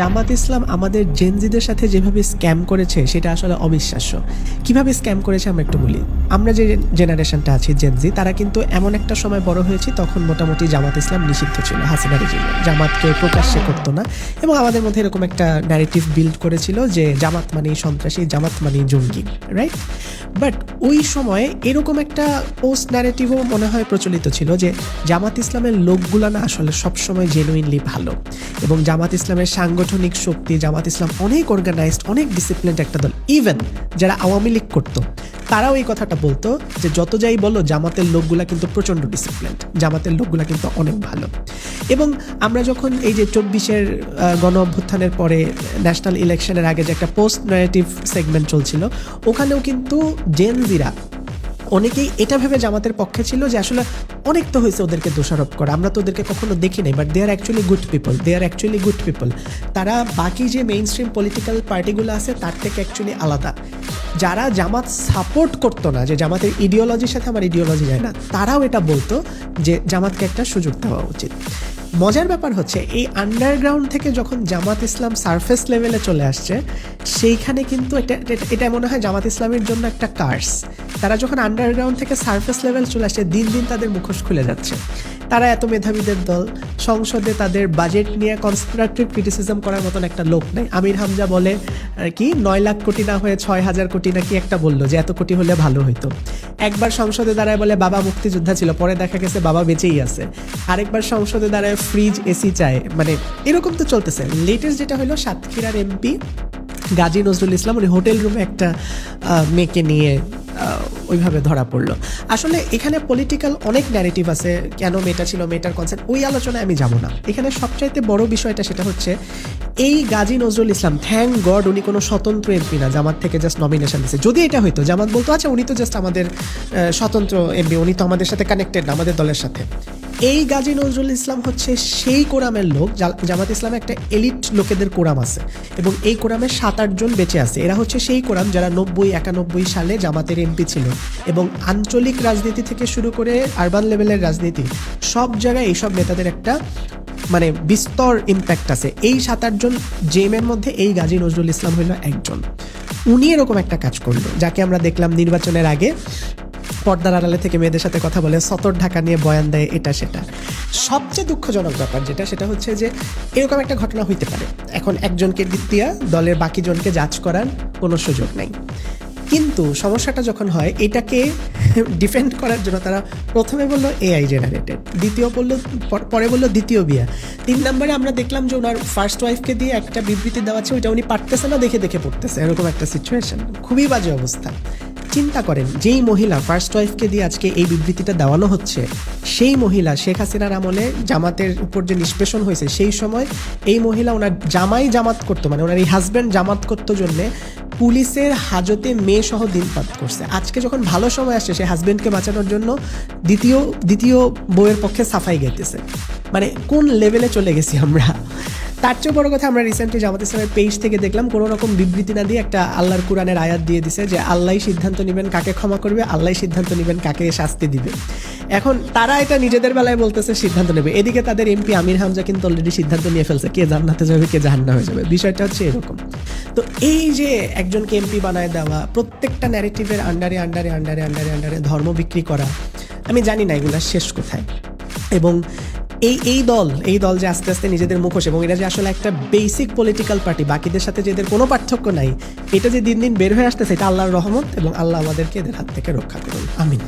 জামাত ইসলাম আমাদের জেনজিদের সাথে যেভাবে স্ক্যাম করেছে সেটা আসলে অবিশ্বাস্য। কিভাবে স্ক্যাম করেছে আমরা একটু বলি। আমরা যে জেনারেশনটা আছি জেনজি, তারা কিন্তু এমন একটা সময় বড় হয়েছি তখন মোটামুটি জামাত ইসলাম নিষিদ্ধ ছিল, হাসিনা রেজিমে জামাতকে প্রকাশ্যে করতো না, এবং আমাদের মধ্যে এরকম একটা ন্যারেটিভ বিল্ড করেছিল যে জামাত মানেই সন্ত্রাসী, জামাত মানেই জঙ্গি, রাইট? বাট ওই সময়ে এরকম একটা পোস্ট ন্যারেটিভও মনে হয় প্রচলিত ছিল যে জামাত ইসলামের লোকগুলা না আসলে সবসময় জেনুইনলি ভালো, এবং জামাত ইসলামের সাংগঠনিক শক্তি, জামাত ইসলাম অনেক অর্গানাইজড, অনেক ডিসিপ্লিনড একটা দল। ইভেন যারা আওয়ামী লীগ করতো তারাও এই কথাটা বলতো যে যত যাই বলো জামাতের লোকগুলা কিন্তু প্রচণ্ড ডিসিপ্লিনড, জামাতের লোকগুলা কিন্তু অনেক ভালো। এবং আমরা যখন এই যে 24-এর গণ অভ্যুত্থানের পরে ন্যাশনাল ইলেকশনের আগে যে একটা পোস্ট ন্যারেটিভ সেগমেন্ট চলছিল, ওখানেও কিন্তু জেনজিরা অনেকেই এটা ভেবে জামাতের পক্ষে ছিল যে আসলে অনেক তো হয়েছে ওদেরকে দোষারোপ করা, আমরা তো ওদেরকে কখনো দেখি নাই, but they are actually good people. তারা বাকি যে মেইন স্ট্রিম পলিটিক্যাল পার্টিগুলো আছে তার থেকে অ্যাকচুয়ালি আলাদা। যারা জামাত সাপোর্ট করতো না, যে জামাতের ইডিওলজির সাথে আমার ইডিওলজি যায় না, তারাও এটা বলতো যে জামাতকে একটা সুযোগ দেওয়া উচিত। মজার ব্যাপার হচ্ছে এই আন্ডারগ্রাউন্ড থেকে যখন জামাত ইসলাম সারফেস লেভেলে চলে আসছে, সেইখানে কিন্তু এটা মনে হয় জামাত ইসলামের জন্য একটা কার্স। তারা যখন আন্ডারগ্রাউন্ড থেকে সারফেস লেভেল চলে আসছে, দিন দিন তাদের মুখোশ খুলে যাচ্ছে। তারা এত মেধাবীদের দল, সংসদে তাদের বাজেট নিয়ে কনস্ট্রাকটিভ ক্রিটিসিজম করার মতন একটা লোক নেই। আমির হামজা বলে কি 9 লাখ কোটি না হয়ে 6,000 কোটি নাকি একটা বললো যে এত কোটি হলে ভালো হইতো। একবার সংসদে দাঁড়ায় বলে বাবা মুক্তিযোদ্ধা ছিল, পরে দেখা গেছে বাবা বেঁচেই আছে। আরেকবার সংসদে দাঁড়ায় ফ্রিজ এসি চায়, মানে এরকম তো চলতেছে। লেটেস্ট যেটা হলো সাতক্ষীরার এমপি গাজী নজরুল ইসলাম, উনি হোটেল রুমে একটা মেয়েকে নিয়ে ওইভাবে ধরা পড়লো। আসলে এখানে পলিটিক্যাল অনেক ন্যারেটিভ আছে, কেন মেয়েটা ছিল, মেয়েটার কনসেপ্ট, ওই আলোচনায় আমি যাব না। এখানে সবচাইতে বড় বিষয়টা সেটা হচ্ছে এই গাজী নজরুল ইসলাম, থ্যাংক গড উনি কোনো স্বতন্ত্র এমপি না, জামাত থেকে জাস্ট নমিনেশন দিয়েছে। যদি এটা হইতো জামাত বলতো আচ্ছা উনি তো জাস্ট আমাদের স্বতন্ত্র এমপি, উনি তো আমাদের সাথে কানেক্টেড না, আমাদের দলের সাথে। এই গাজী নজরুল ইসলাম হচ্ছে সেই কোরামের লোক, জামাত ইসলামে একটা এলিট লোকেদের কোরাম আছে, এবং এই কোরামে 7-8 জন বেঁচে আছে। এরা হচ্ছে সেই কোরাম যারা 90-91 সালে জামাতের এমপি ছিল, এবং আঞ্চলিক রাজনীতি থেকে শুরু করে আরবান লেভেলের রাজনীতি সব জায়গায় এইসব নেতাদের একটা মানে বিস্তর ইম্প্যাক্ট আছে। এই 7-8 জন জেমের মধ্যে এই গাজী নজরুল ইসলাম হইল একজন। উনি এরকম একটা কাজ করলো, যাকে আমরা দেখলাম নির্বাচনের আগে পর্দার আড়ালে থেকে মেয়েদের সাথে কথা বলে, সতর ঢাকা নিয়ে বয়ান দেয়, এটা সেটা। সবচেয়ে দুঃখজনক ব্যাপার সেটা হচ্ছে যে এরকম একটা ঘটনা হইতে পারে, এখন একজনকে দিয়া দলের বাকি জনকে জাজ করার কোনো সুযোগ নাই। কিন্তু সমস্যাটা যখন হয়, এটাকে ডিফেন্ড করার জন্য তারা প্রথমে বললো এআই জেনারেটেড, পরে বললো দ্বিতীয় বিয়া, 3 নম্বরে আমরা দেখলাম যে ওনার ফার্স্ট ওয়াইফকে দিয়ে একটা বিবৃতি দেওয়াচ্ছে, ওইটা উনি পারতেছে না, দেখে দেখে পড়তেছে, এরকম একটা সিচুয়েশন। খুবই বাজে অবস্থা। চিন্তা করেন, যেই মহিলা ফার্স্ট ওয়াইফকে দিয়ে আজকে এই বিবৃতিটা দেওয়ানো হচ্ছে, সেই মহিলা শেখ হাসিনার আমলে জামাতের উপর যে নিষ্পেষণ হয়েছে, সেই সময় এই মহিলা ওনার জামাই জামাত করতো, মানে ওনার এই হাজব্যান্ড জামাত করতো জন্যে পুলিশের হাজতে মেয়ে সহ দিনপাত করছে। আজকে যখন ভালো সময় আসছে, সে হাজব্যান্ডকে বাঁচানোর জন্য দ্বিতীয় বউয়ের পক্ষে সাফাই গাইতেছে। মানে কোন লেভেলে চলে গেছি আমরা। তার চেয়ে বড় কথা, আমরা রিসেন্টলি জামাত ইসলামের পেজ থেকে দেখলাম কোনো রকম বিবৃতি না দিয়ে একটা আল্লাহর কুরআনের আয়াত দিয়ে দিছে যে আল্লাহই সিদ্ধান্ত নেবেন কাকে ক্ষমা করবে, আল্লাহই সিদ্ধান্ত নেবেন কাকে শাস্তি দিবে। এখন তারা এটা নিজেদের বেলায় বলতেছে সিদ্ধান্ত নেবে, এদিকে তাদের এমপি আমির হামজা কিন্তু অলরেডি সিদ্ধান্ত নিয়ে ফেলছে কে জান্নাতে যাবে কে জাহান্নামে যাবে। বিষয়টা হচ্ছে এরকম। তো এই যে একজনকে এমপি বানায় দেওয়া, প্রত্যেকটা ন্যারেটিভের আন্ডারে ধর্ম বিক্রি করা, আমি জানি না এগুলা শেষ কোথায়। এবং এই দল যে আস্তে আস্তে নিজেদের মুখোশ, এবং এটা যে আসলে একটা বেসিক পলিটিক্যাল পার্টি, বাকিদের সাথে যে এদের কোনো পার্থক্য নাই, এটা যে দিন দিন বের হয়ে আসতেছে, এটা আল্লাহর রহমত, এবং আল্লাহ আমাদেরকে এদের হাত থেকে রক্ষা করুন, আমিন।